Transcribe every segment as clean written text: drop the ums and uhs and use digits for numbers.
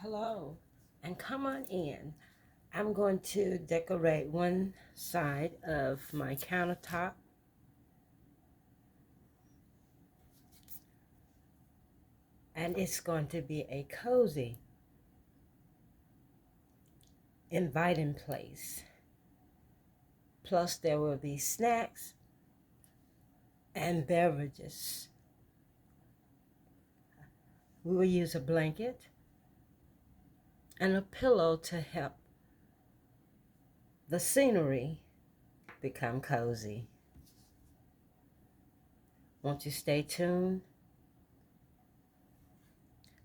Hello, and come on in. I'm going to decorate one side of my countertop. And it's going to be a cozy, inviting place. Plus, there will be snacks and beverages. We will use a blanket and a pillow to help the scenery become cozy. Won't you stay tuned?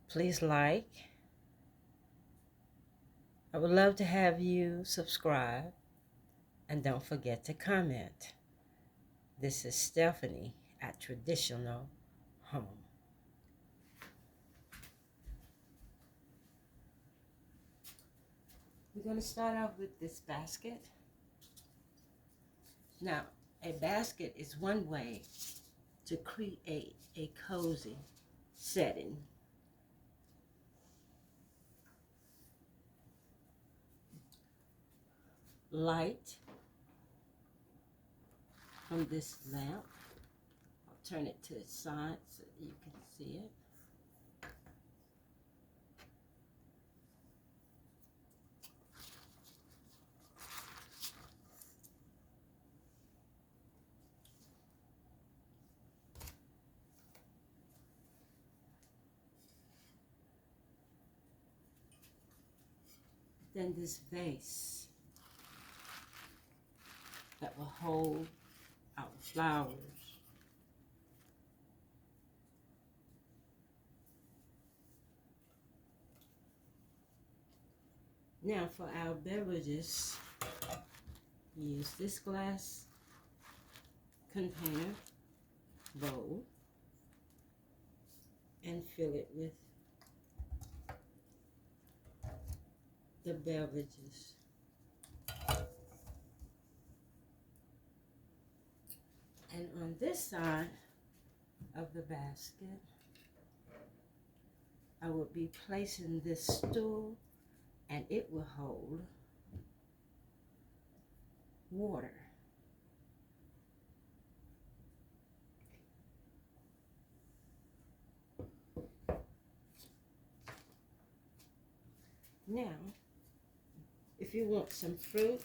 Please like. I would love to have you subscribe, and don't forget to comment. This is Stephanie at Traditional Home. We're going to start off with this basket. Now, a basket is one way to create a cozy setting. Light from this lamp. I'll turn it to its side so you can see it. Then this vase that will hold our flowers. Now for our beverages, use this glass container bowl and fill it with the beverages. And on this side of the basket, I will be placing this stool, and it will hold water. Now, if you want some fruit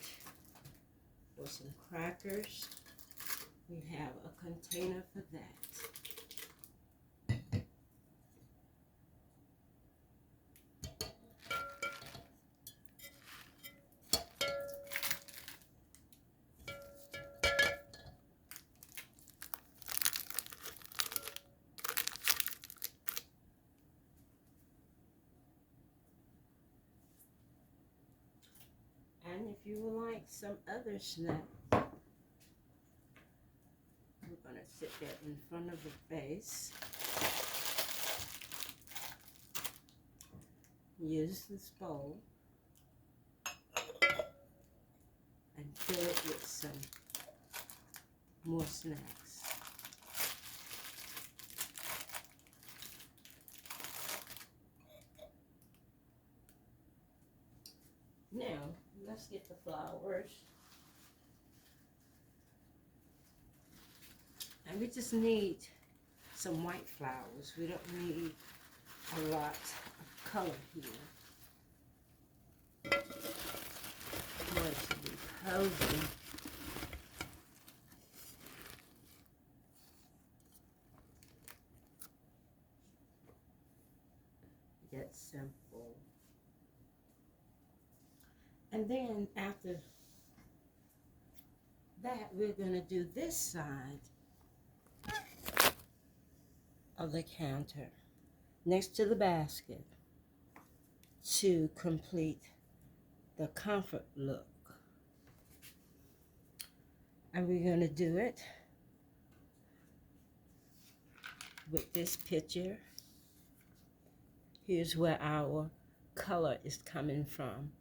or some crackers, we have a container for that. And if you would like some other snack, we're going to sit that in front of the vase. Use this bowl and fill it with some more snacks. Now, let's get the flowers. And we just need some white flowers. We don't need a lot of color here. I want it to be cozy. Yet simple. And then after that, we're going to do this side of the counter next to the basket to complete the comfort look. And we're going to do it with this picture. Here's where our color is coming from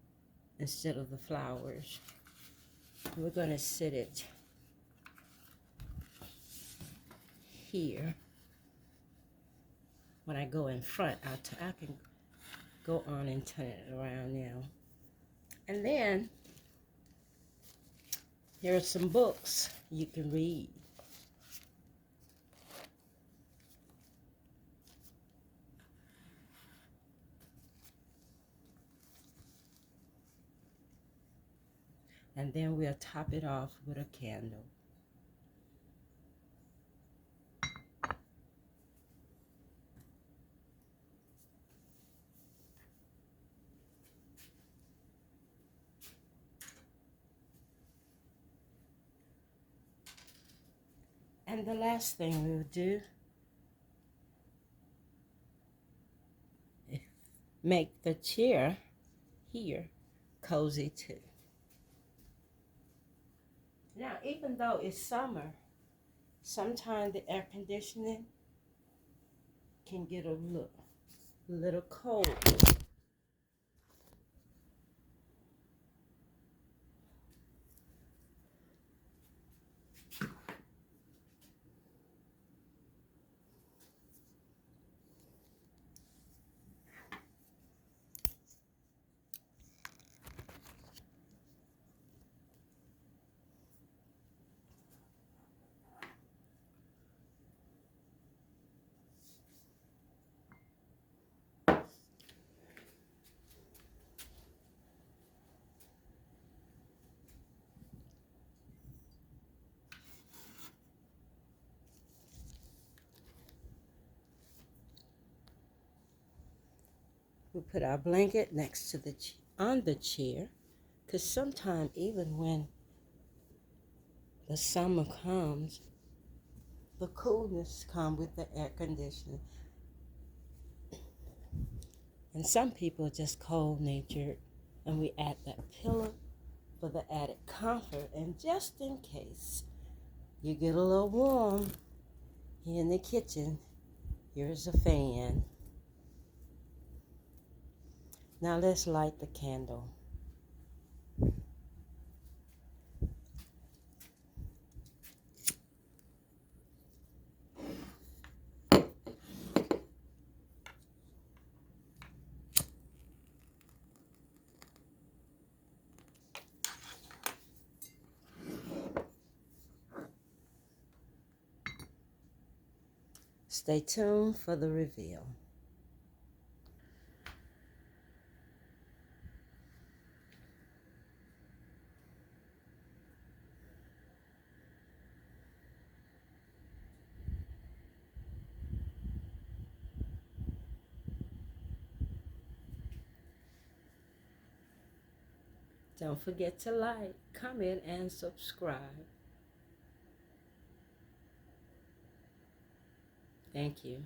instead of the flowers. We're going to sit it here. When I go in front, I can go on and turn it around now. And then here are some books you can read. And then we'll top it off with a candle. And the last thing we'll do is make the chair here cozy too. Now, even though it's summer, sometimes the air conditioning can get a little cold. We put our blanket next to on the chair, because sometimes even when the summer comes, the coolness comes with the air conditioning. And some people are just cold natured, and we add that pillow for the added comfort. And just in case you get a little warm here in the kitchen, here's a fan. Now let's light the candle. Stay tuned for the reveal. Don't forget to like, comment, and subscribe. Thank you.